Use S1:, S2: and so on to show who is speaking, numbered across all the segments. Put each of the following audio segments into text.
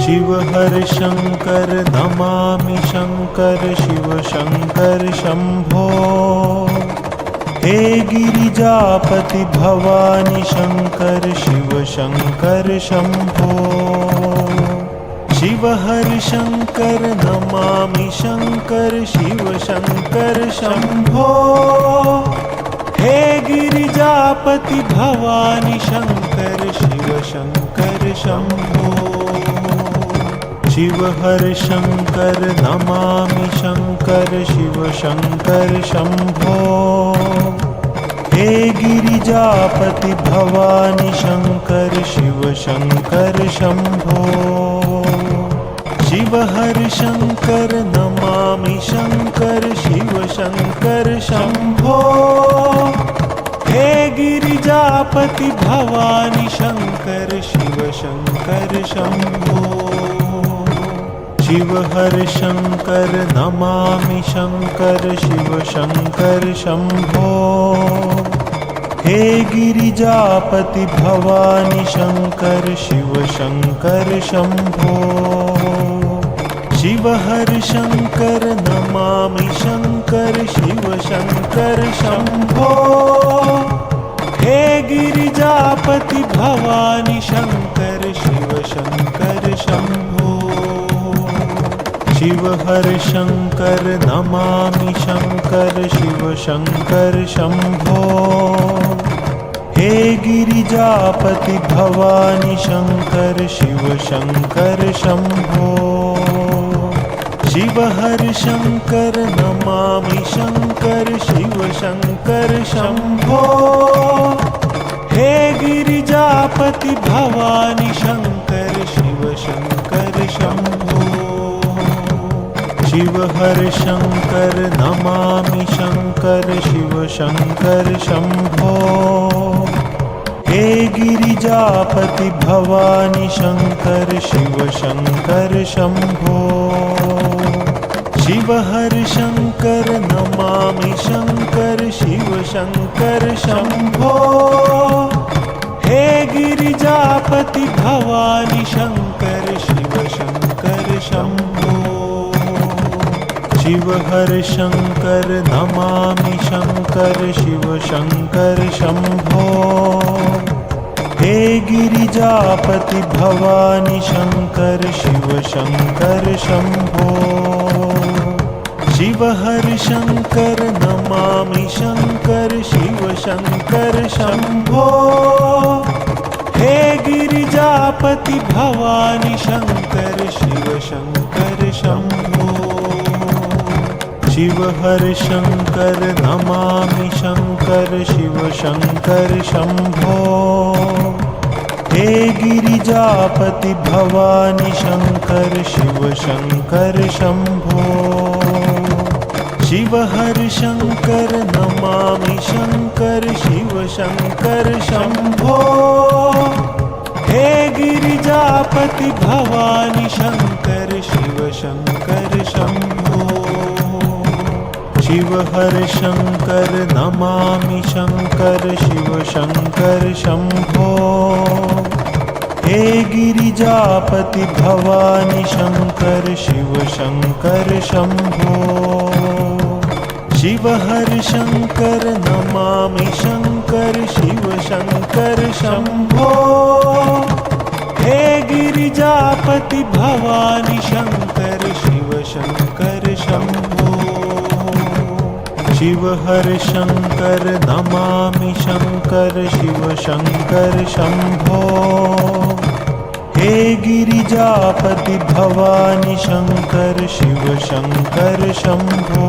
S1: शिव हर शंकर नमामि शंकर शिव शंकर शंभो। हे गिरिजापति भवानी शंकर शिव शंकर शंभो। शिव हर शंकर नमामि शंकर शिव शंकर शंभो। हे गिरिजापति भवानी शंकर शिव शंकर शंभो। शिव हर शंकर नमामि शंकर शिव शंकर शंभो। हे गिरिजापति भवानी शंकर शिव शंकर शंभो। शिव हर शंकर नमामि शंकर शिव शंकर शंभो। हे गिरिजापति भवानी शंकर शिव शंकर शंभो। शिव हर शंकर नमामि शंकर शिव शंकर शंभो। हे गिरिजापति भवानी शंकर शिव शंकर शंभो। शिव हर शंकर नमामि शंकर शिव शंकर शंभो। हे गिरिजापति भवानी शंकर शिव शंकर शंभो। शिव हर शंकर नमामि शंकर शिव शंकर शंभो। हे गिरिजापति भवानी शंकर शिव शंकर शंभो। शिव हर शंकर नमामि शंकर शिव शंकर शंभो। हे गिरिजापति भवानी शंकर शिव शंकर शंभो। शिव हर शंकर नमामि शंकर शिव शंकर शंभो। हे गिरिजापति भवानी शंकर शिव शंकर शंभो। शिव हर शंकर नमामि शंकर शिव शंकर शंभो। हे गिरिजापति भवानी शंकर शिव शंकर शंभो। शिव हर शंकर नमामि शंकर शिव शंकर शंभो। हे गिरिजापति भवानी शंकर शिव शंकर शंभो। शिव हर शंकर नमामि शंकर शिव शंकर शंभो। हे गिरिजापति भवानी शंकर शिव शंकर शंभो। शिव हर शंकर नमामि शंकर शिव शंकर शंभो। हे गिरिजापति भवानी शंकर शिव शंकर शंभो। शिव हर शंकर नमामि शंकर शिव शंकर शंभो। हे गिरिजापति भवानी शंकर शिव शंकर शंभो। शिव हर शंकर नमामि शंकर शिव शंकर शंभो। हे गिरिजापति भवानी शंकर शिव शंकर शंभो। शिव हर शंकर नमामि शंकर शिव शंकर शंभो। हे गिरिजापति भवानी शंकर शिव शंकर शंभो। शिव हर शंकर नमामि शंकर शिव शंकर शंभो। हे गिरिजापति भवानी शंकर शिव शंकर शंभो।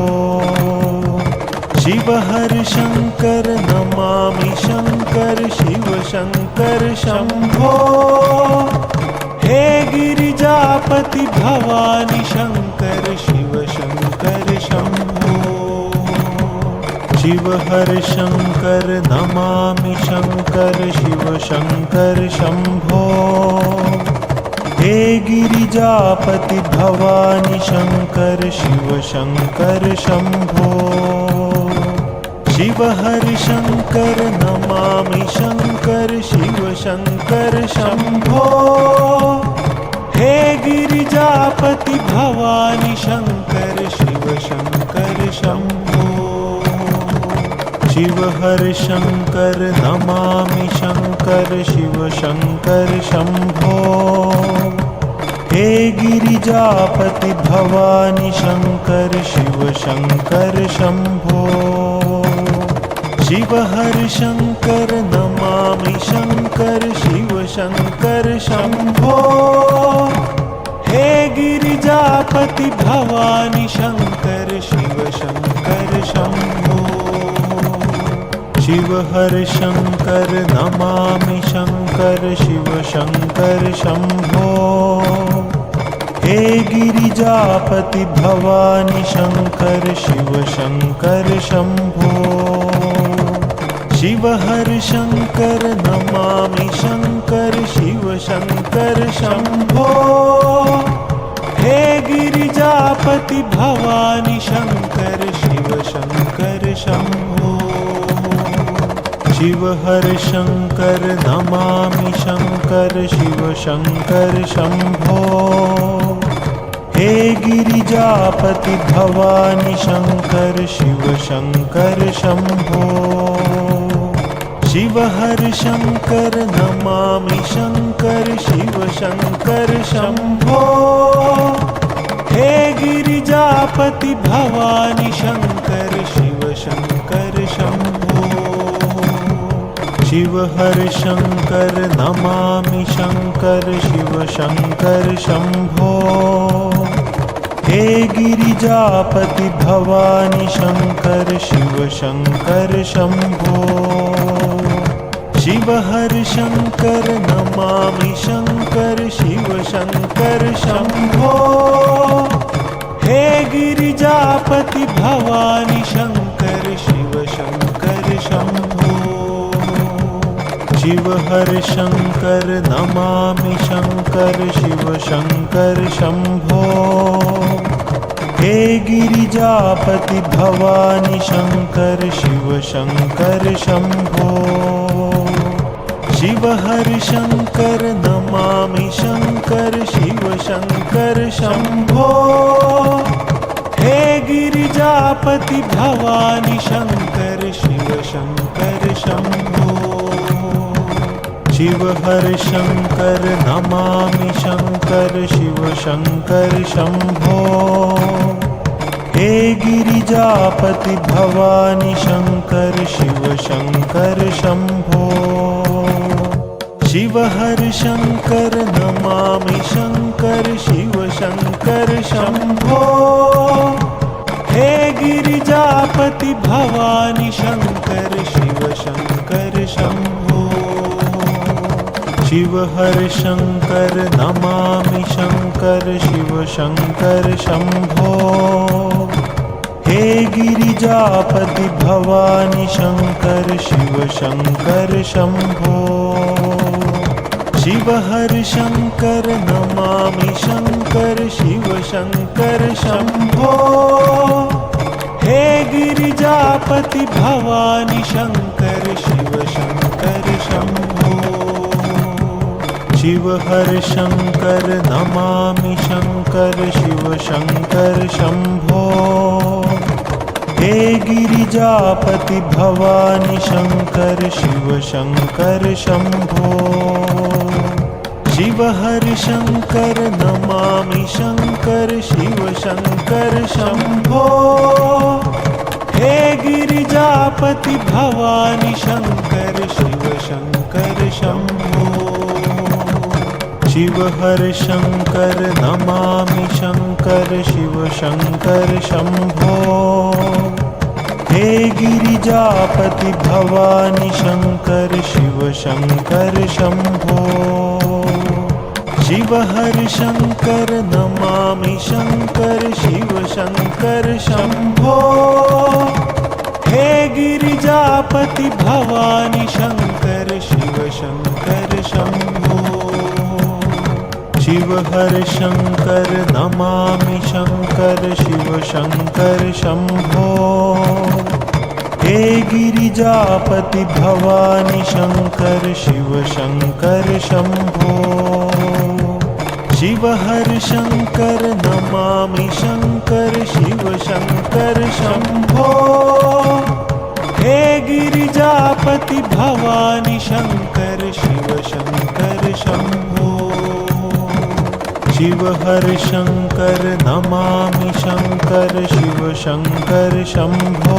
S1: शिव हर शंकर नमामि शंकर शिव शंकर शंभो। हे गिरिजापति भवानी शंकर शिव शंकर शंभो। शिव हर शंकर नमामि शंकर शिव शंकर शंभो। हे गिरिजापति भवानी शंकर शिव शंकर शंभो। शिव हर शंकर नमामि शंकर शिव शंकर शंभो। हे गिरिजापति भवानी शंकर शिव शंकर शंभो। शिव हर शंकर नमामि शंकर शिव शंकर शंभो। हे गिरिजापति भवानी शंकर शिव शंकर शंभो। शिव हर शंकर नमामि शंकर शिव शंकर शंभो। हे गिरिजापति भवानी शंकर शिव शंकर शंभो। शिव हर शंकर नमामि शंकर शिव शंकर शंभो। हे गिरिजापति भवानी शंकर शिव शंकर शंभो। शिव हर शंकर नमामि शंकर शिव शंकर शंभो। हे गिरिजापति भवानी शंकर शिव शंकर शंभो। शिव हर शंकर नमामि शंकर शिव शंकर शंभो। हे गिरिजापति भवानी शंकर शिव शंकर शंभो। शिव हर शंकर नमामि शंकर शिव शंकर शंभो। हे गिरिजापति भवानी शंकर शिव शंकर शंभो। शिव हर शंकर नमामि शंकर शिव शंकर शंभो। हे गिरिजापति भवानी शंकर शिव शंकर शंभो। शिव हर शंकर नमामि शंकर शिव शंकर शंभो। हे गिरिजापति भवानी शंकर शिव शंकर शंभो। शिव हर शंकर नमामि शंकर शिव शंकर शंभो। हे गिरिजापति भवानी शंकर शिव शंकर शंभो। शिव हर शंकर नमामि शंकर शिव शंकर शंभो। हे गिरिजापति भवानी शंकर शिव शंकर शंभो। शिव हर शंकर नमामि शंकर शिव शंकर शंभो। हे गिरिजापति भवानी शंकर शिव शंकर शंभो। शिव हर शंकर नमामि शंकर शिव शंकर शंभो। हे गिरिजापति भवानी शंकर शिव शंकर शंभो। शिव हर शंकर नमामि शंकर शिव शंकर शंभो। हे गिरिजापति भवानी शंकर शिव शंकर शंभो। शिव हर शंकर नमामि शंकर शिव शंकर शंभो। हे गिरिजापति भवानी शंकर शिव शंकर शंभो। शिव हर शंकर नमामि शंकर शिव शंकर शंभो। हे गिरिजापति भवानी शंकर शिव शंकर शंभो। शिव हर शंकर नमामि शंकर शिव शंकर शंभो। हे गिरिजापति भवानी शंकर शिव शंकर शंभो। शिव हर शंकर नमामि शंकर शिव शंकर शंभो। हे गिरिजापति भवानी शंकर शिव शंकर शंभो। शिव हर शंकर नमामि शंकर शिव शंकर शंभो। हे गिरिजापति भवानी शंकर शिव शंकर शंभो। शिव हर शंकर नमामि शंकर शिव शंकर शंभो। हे गिरिजापति भवानी शंकर शिव शंकर शंभो। शिव हर शंकर नमामि शंकर शिव शंकर शंभो। हे गिरिजापति भवानी शंकर शिव शंकर शंभो। शिव हर शंकर नमामि शंकर शिव शंकर शंभो।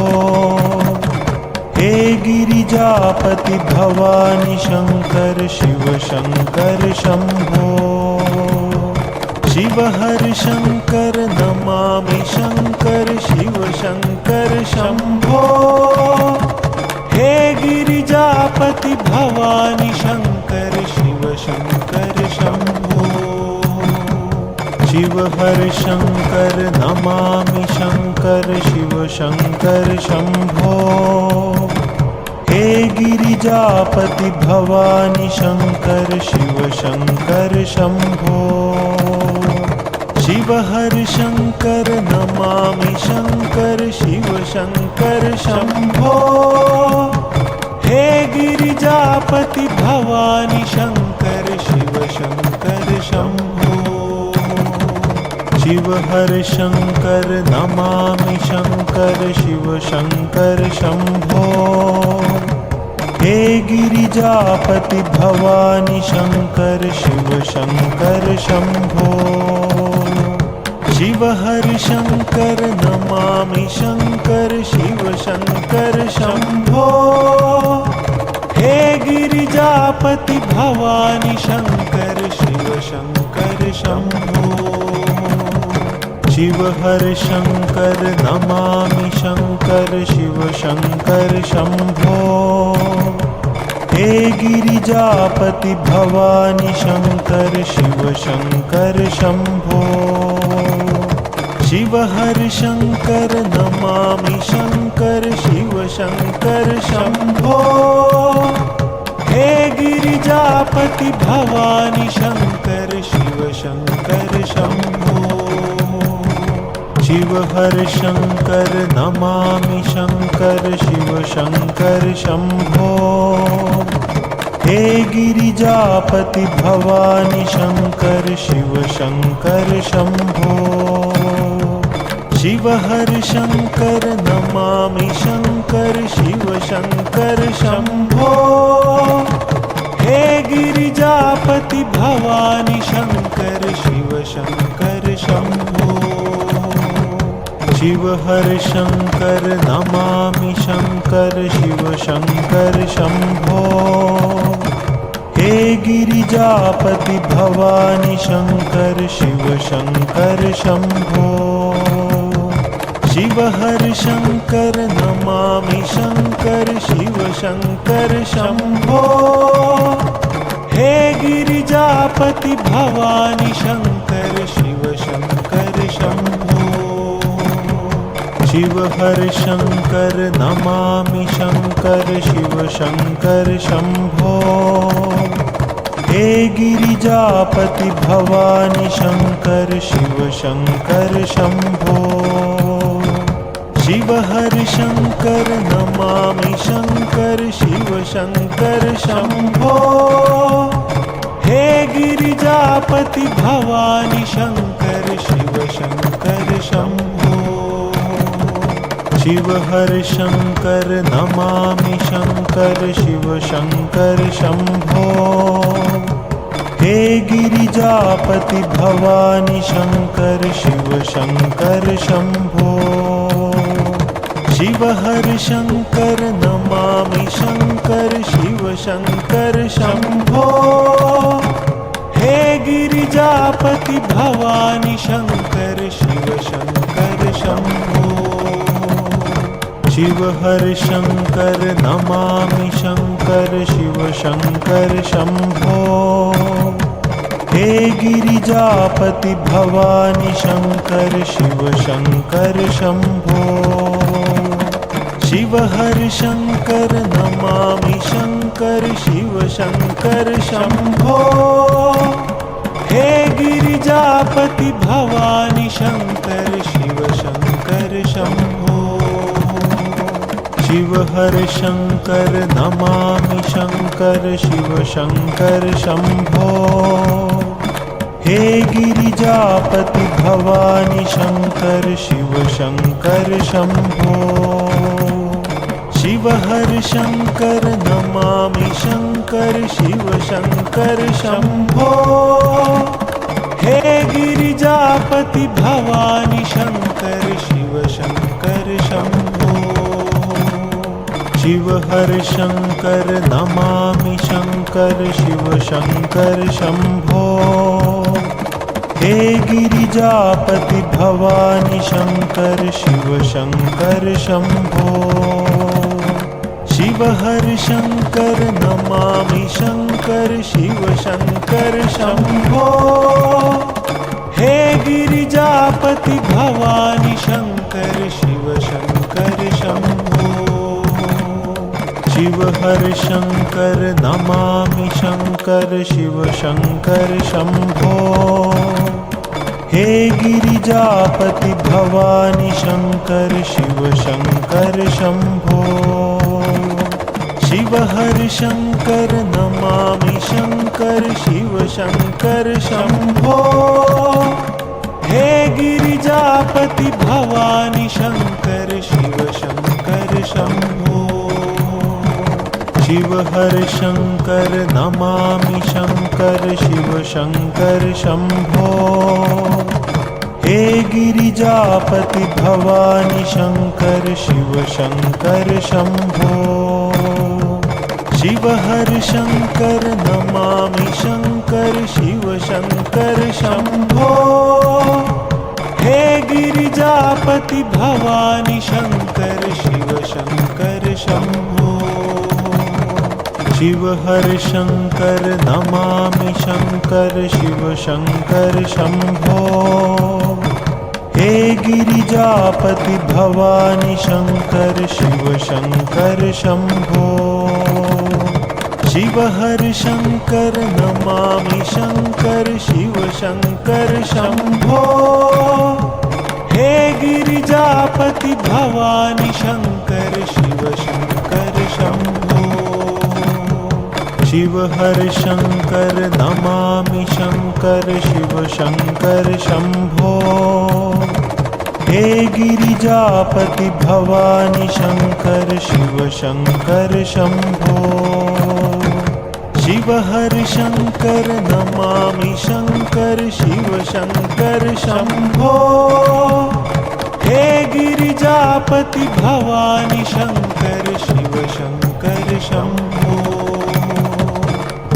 S1: हे गिरिजापति भवानी शंकर शिव शंकर शंभो। शिव हर शंकर नमामि शंकर शिव शंकर शंभो। हे गिरिजापति भवानी शंकर शिव शंकर शंभो। शिव हर शंकर नमामि शंकर शिव शंकर शंभो। हे गिरिजापति भवानी शंकर शिव शंकर शंभो। शिव हर शंकर नमामि शंकर शिव शंकर शंभो। हे गिरिजापति भवानी शंकर शिव शंकर शंभो। शिव हर शंकर नमामि शंकर शिव शंकर शंभो। हे गिरिजापति भवानी शंकर शिव शंकर शंभो। शिव हर शंकर नमामि शंकर शिव शंकर शंभो। हे गिरिजापति भवानी शंकर शिव शंकर शंभो। शिव हर शंकर नमामि शंकर शिव शंकर शंभो। हे गिरिजापति भवानी शंकर शिव शंकर शंभो। शिव हर शंकर नमामि शंकर शिव शंकर शंभो। हे गिरिजापति भवानी शंकर शिव शंकर शंभो। शिव हर शंकर नमामि शंकर शिव शंकर शंभो। हे गिरिजापति भवानी शंकर शिव शंकर शंभो। शिव हर शंकर नमामि शंकर शिव शंकर शंभो। हे गिरिजापति भवानी शंकर शिव शंकर शंभो। शिव हर शंकर नमामि शंकर शिव शंकर शंभो। हे गिरिजापति भवानी शंकर शिव शंकर शंभो। शिव हर शंकर नमामि शंकर शिव शंकर शंभो। हे गिरिजापति भवानी शंकर शिव शंकर शंभो। शिव हर शंकर नमामि शंकर शिव शंकर शंभो। हे गिरिजापति भवानी शंकर शिव शंकर शंभो। शिव हर शंकर नमामि शंकर शिव शंकर शंभो। हे गिरिजापति भवानी शंकर शिव शंकर शंभो। शिव हर शंकर नमामि शंकर शिव शंकर शंभो। हे गिरिजापति भवानी शंकर शिव शंकर शंभो। शिव हर शंकर नमामि शंकर शिव शंकर शंभो। हे गिरिजापति भवानी शंकर शिव शंकर शंभो। शिव हर शंकर नमामि शंकर शिव शंकर शंभो। हे गिरिजापति भवानी शंकर शिव शंकर शंभो। शिव हर शंकर नमामि शंकर शिव शंकर शंभो। हे गिरिजापति भवानी शंकर शिव शंकर शंभो। शिव हर शंकर नमामि शंकर शिव शंकर शंभो। हे गिरिजापति भवानी शंकर शिव शंकर शंभो। शिव हर शंकर नमामि शंकर शिव शंकर शंभो। हे गिरिजापति भवानी शंकर शिव शंकर शंभो। शिव हर शंकर नमामि शंकर शिव शंकर शंभो। हे गिरिजापति भवानी शंकर शिव शंकर शंभो। शिव हर शंकर नमामि शंकर शिव शंकर शंभो। हे गिरिजापति भवानी शंकर शिव शंकर शंभो। शिव हर शंकर नमामि शंकर शिव शंकर शंभो। हे गिरिजापति भवानी शंकर शिव शंकर शंभो। शिव हर शंकर नमामि शंकर शिव शंकर शंभो। हे गिरिजापति भवानी शंकर शिव शंकर शंभो। शिव हर शंकर नमामि शंकर शिव शंकर शंभो। हे गिरिजापति भवानी शंकर शिव शंकर शंभो। शिव हर शंकर नमामि शंकर शिव शंकर शंभो। हे गिरिजापति भवानी शंकर शिव शंकर शंभो। शिव हर शंकर नमामि शंकर शिव शंकर शंभो। हे गिरिजापति भवानी शंकर शिव शंकर शंभो। शिव हर शंकर नमामि शंकर शिव शंकर शंभो। हे गिरिजापति भवानी शंकर शिव शंकर शंभो। शिव हर शंकर नमामि शंकर शिव शंकर शंभो। हे गिरिजापति भवानी शंकर शिव शंकर शंभो। शिव हर शंकर नमामि शंकर शिव शंकर शंभो। हे गिरिजापति भवानी शंकर शिव शंकर शंभो।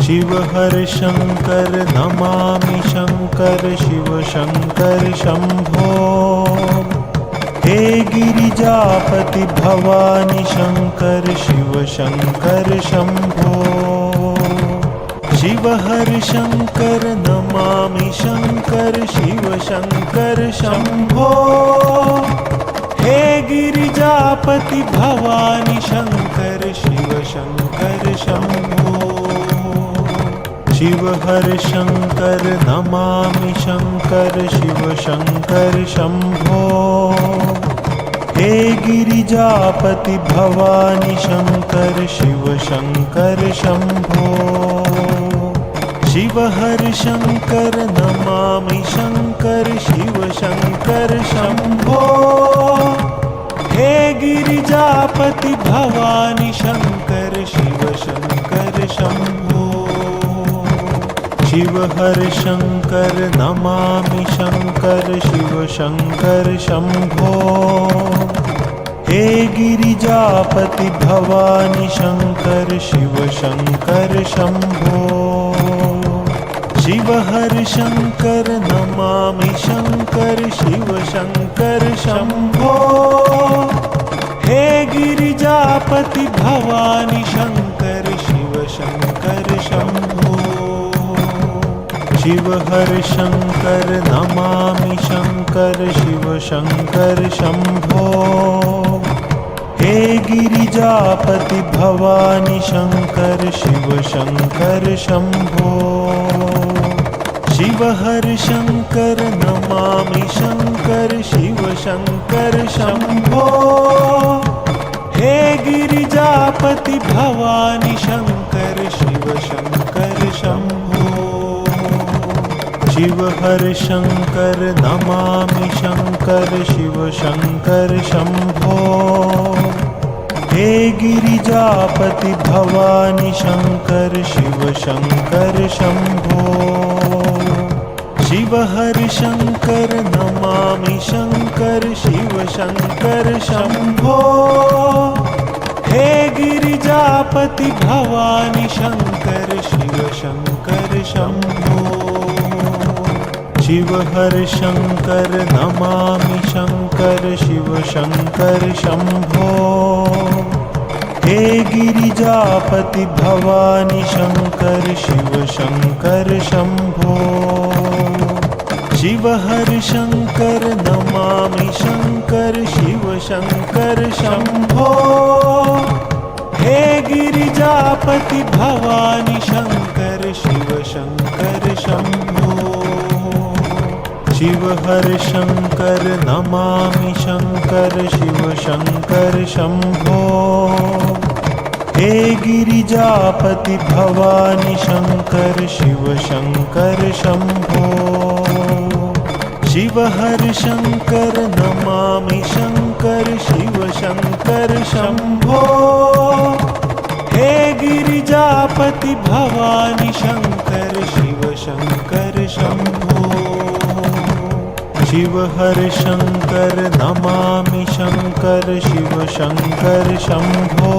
S1: शिव हर शंकर नमामि शंकर शिव शंकर शंभो। हे गिरिजापति भवानी शंकर शिव शंकर शंभो। शिव हर शंकर नमामि शंकर शिव शंकर शंभो। हे गिरिजापति भवानी शंकर शिव शंकर शंभो। शिव हर शंकर नमामि शंकर शिव शंकर शंभो। हे गिरिजापति भवानी शंकर शिव शंकर शंभो। शिव हर शंकर नमामि शंकर शिव शंकर शंभो। हे गिरिजापति भवानी शंकर शिव शंकर शंभो। शिव हर शंकर नमामि शंकर शिव शंकर शंभो। हे गिरिजापति भवानी शंकर शिव शंकर शंभो। शिव हर शंकर नमामि शंकर शिव शंकर शंभो। हे गिरिजापति भवानी शंकर शिव शंकर शंभो। शिव हर शंकर नमामि शंकर शिव शंकर शंभो। हे गिरिजापति भवानी शंकर शिव शंकर शंभो। शिव हर शंकर नमामि शंकर शिव शंकर शंभो। हे गिरिजापति भवानी शंकर शिव शंकर शंभो। शिव हर शंकर नमामि शंकर शिव शंकर शंभो। हे गिरिजापति भवानी शंकर शिव शंकर शंभो। शिव हर शंकर नमामि शंकर शिव शंकर शंभो। हे गिरिजापति भवानी शंकर शिव शंकर शंभो। शिव हर शंकर नमामि शंकर शिव शंकर शंभो। हे गिरिजापति भवानी शंकर शिव शंकर शंभो। शिव हर शंकर नमामि शंकर शिव शंकर शंभो। हे गिरिजापति भवानी शंकर शिव शंकर शंभो। शिव हर शंकर नमामि शंकर शिव शंकर शंभो। हे गिरिजापति भवानी शंकर शिव शंकर शंभो। शिव हर शंकर नमामि शंकर शिव शंकर शंभो। हे गिरिजापति भवानी शंकर शिव शंकर शंभो। शिव हर शंकर नमामि शंकर शिव शंकर शंभो।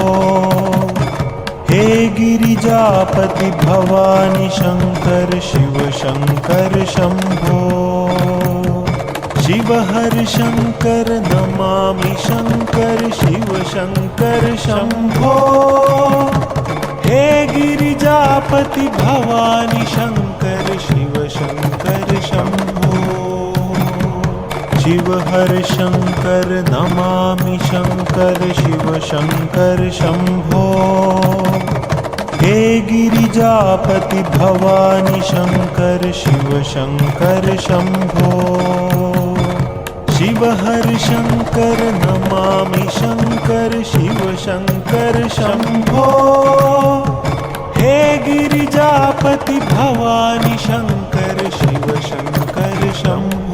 S1: हे गिरिजापति भवानी शंकर शिव शंकर शंभो। शिव हर शंकर नमामि शंकर शिव शंकर शंभो। हे गिरिजापति भवानी शंकर शिव शंकर शंभो। शिव हर शंकर नमामि शंकर शिव शंकर शंभो। हे गिरिजापति भवानी शंकर शिव शंकर शंभो। शिव हर शंकर नमामि शंकर शिव शंकर शंभो। हे गिरिजापति भवानी शंकर शिव शंकर शंभो।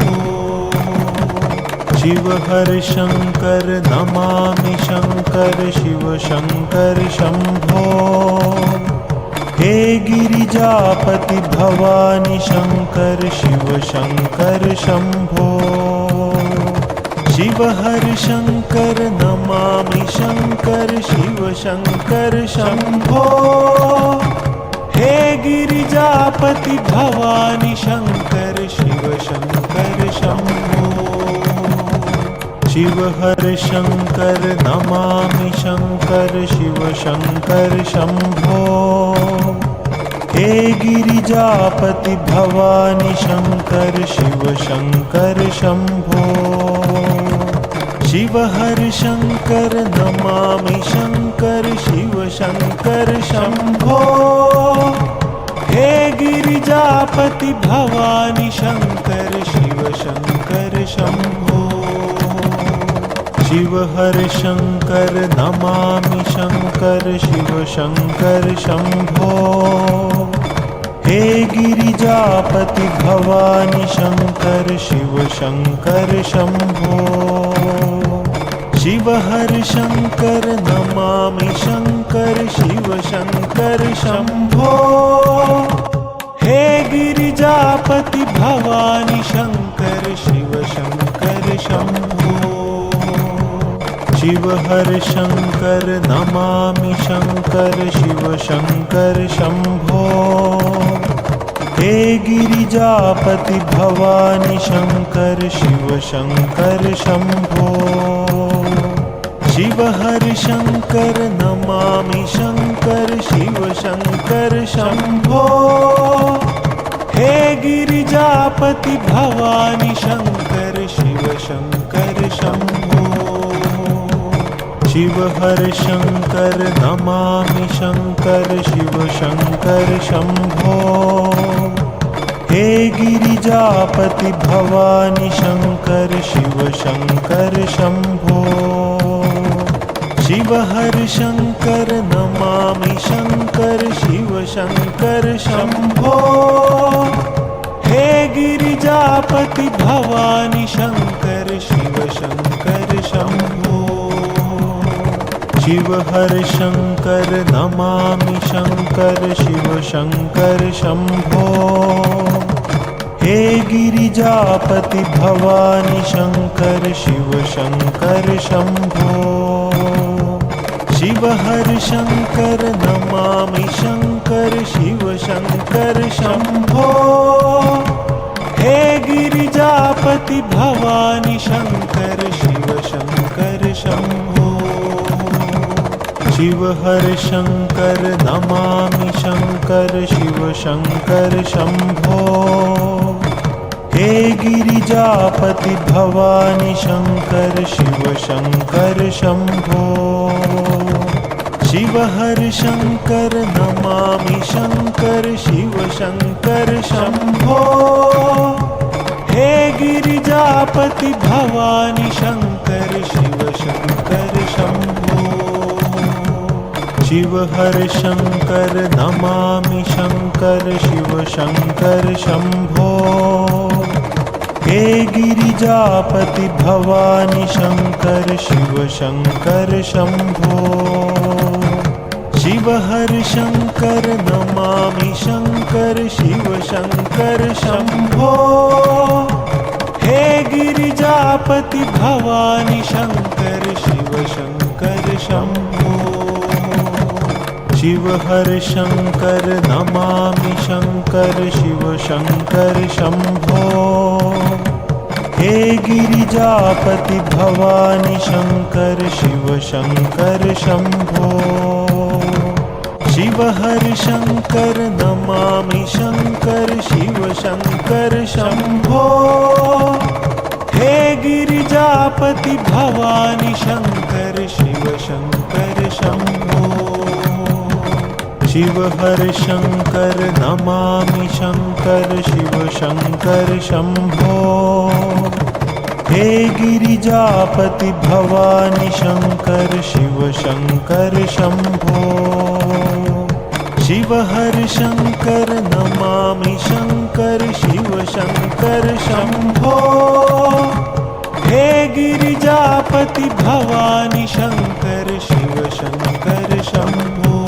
S1: शिव हर शंकर नमामि शंकर शिव शंकर शंभो। हे गिरिजापति भवानी शंकर शिव शंकर शंभो। शिव हर शंकर नमामि शंकर शिव शंकर शंभो। हे गिरिजापति भवानी शंकर शिव शंकर शंभो। शिव हर शंकर नमामि शंकर शिव शंकर शंभो। हे गिरिजापति भवानी शंकर शिव शंकर शंभो। शिव हर शंकर नमामि शंकर शिव शंकर शंभो। हे गिरिजापति भवानी शंकर शिव शंकर शंभो। शिव हर शंकर नमामि शंकर शिव शंकर शंभो। हे गिरिजापति भवानी शंकर शिव शंकर शंभो। शिव हर शंकर नमामि शंकर शिव शंकर शंभो। हे गिरिजापति भवानी शंकर शिव शंकर शंभो। शिव हर शंकर नमामि शंकर शिव शंकर शंभो। हे गिरिजापति भवानी शंकर शिव शंकर शंभो। शिव हर शंकर नमामि शंकर शिव शंकर शंभो। हे गिरिजापति भवानी शंकर शिव शंकर शंभो। शिव हर शंकर नमामि शंकर शिव शंकर शंभो। हे गिरिजापति भवानी शंकर शिव शंकर शंभो। शिव हर शंकर नमामि शंकर शिव शंकर शंभो। हे गिरिजापति भवानी शंकर शिव शंकर शंभो। शिव हर शंकर नमामि शंकर शिव शंकर शंभो। हे गिरिजापति भवानी शंकर शिव शंकर शंभो। शिव हर शंकर नमामि शंकर शिव शंकर शंभो। हे गिरिजापति भवानी शंकर शिव शंकर शंभो। शिव हर शंकर नमामि शंकर शिव शंकर शंभो। हे गिरिजापति भवानी शंकर शिव शंकर शंभो। शिव हर शंकर नमामि शंकर शिव शंकर शंभो। हे गिरिजापति भवानी शंकर शिव शंकर शंभो। शिव हर शंकर नमामि शंकर शिव शंकर शंभो। हे गिरिजापति भवानी शंकर शिव शंकर शंभो। शिव हर शंकर नमामि शंकर शिव शंकर शंभो। हे गिरिजापति भवानी शंकर शिव शंकर शंभो। शिव हर शंकर नमामि शंकर शिव शंकर शंभो। हे गिरिजापति भवानी शंकर शिव शंकर शंभो। शिव हर शंकर नमामि शंकर शिव शंकर शंभो। हे गिरिजापति भवानी शंकर शिव शंकर शंभो। शिव हर शंकर नमामि शंकर शिव शंकर शंभो। हे गिरिजापति भवानी शंकर शिव शंकर शंभो। शिव हर शंकर नमामि शंकर शिव शंकर शंभो। हे गिरिजापति भवानी शंकर शिव शंकर शंभो।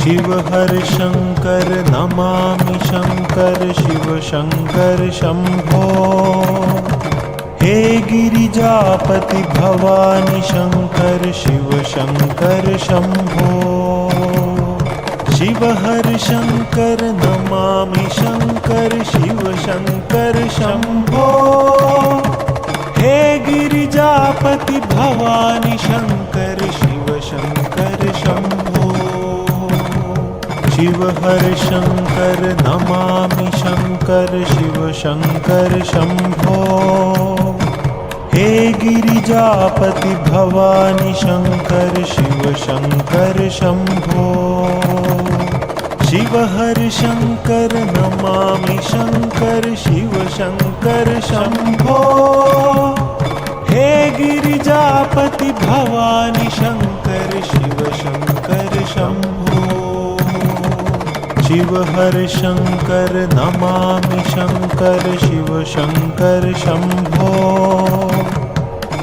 S1: शिव हर शंकर नमामि शंकर शिव शंकर शंभो। हे गिरिजापति भवानी शंकर शिव शंकर शंभो। शिव हर शंकर नमामि शंकर शिव शंकर शंभो। हे गिरिजापति भवानी शंकर शिव शंकर शंभो। शिव हर शंकर नमामि शंकर शिव शंकर शंभो। हे गिरिजापति भवानी शंकर शिव शंकर शंभो। शिव हर शंकर नमामि शंकर शिव शंकर शंभो। हे गिरिजापति भवानी शंकर शिव शंकर शंभो। शिव हर शंकर नमामि शंकर शिव शंकर शंभो।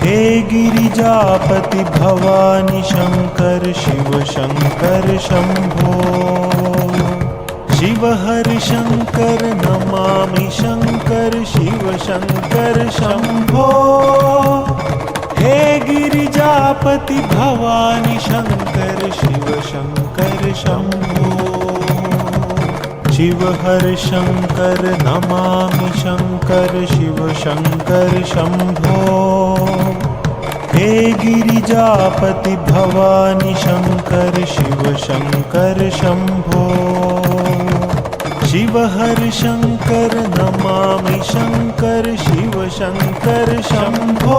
S1: हे गिरिजापति भवानी शंकर शिव शंकर शंभो। शिव हर शंकर नमामि शंकर शिव शंकर शंभो। हे गिरिजापति भवानी शंकर शिव शंकर शंभो। शिव हर शंकर नमामि शंकर शिव शंकर शंभो। हे गिरिजापति भवानी शंकर शिव शंकर शंभो। शिव हर शंकर नमामि शंकर शिव शंकर शंभो।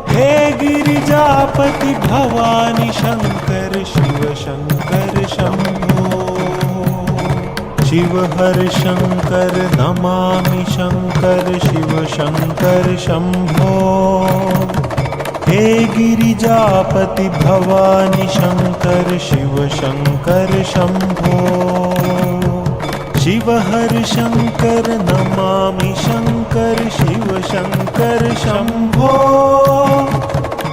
S1: हे गिरिजापति भवानी शंकर शिव शंकर शंभो। शिव हर शंकर नमामि शंकर शिव शंकर शंभो। हे गिरिजापति भवानी शंकर शिव शंकर शंभो। शिव शिव हर शंकर नमामि शंकर शिव शंकर शंभो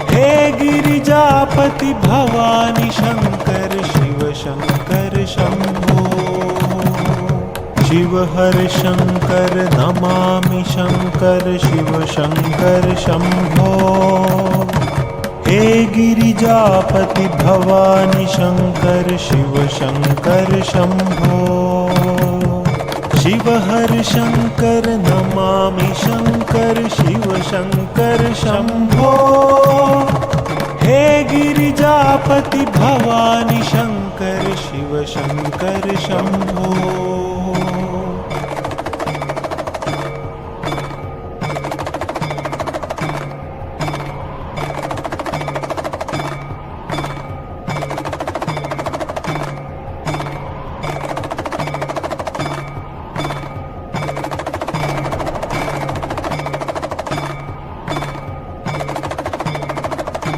S1: हे गिरिजापति भवानी शंकर शिव शंकर शंभो शिव हर शंकर नमामि शंकर शिव शंकर शंभो हे गिरिजापति भवानी शंकर शिव शंकर शंभो शिव हर शंकर नमामि शंकर शिव शंकर शंभो हे गिरिजापति भवानी शंकर शिव शंकर शंभो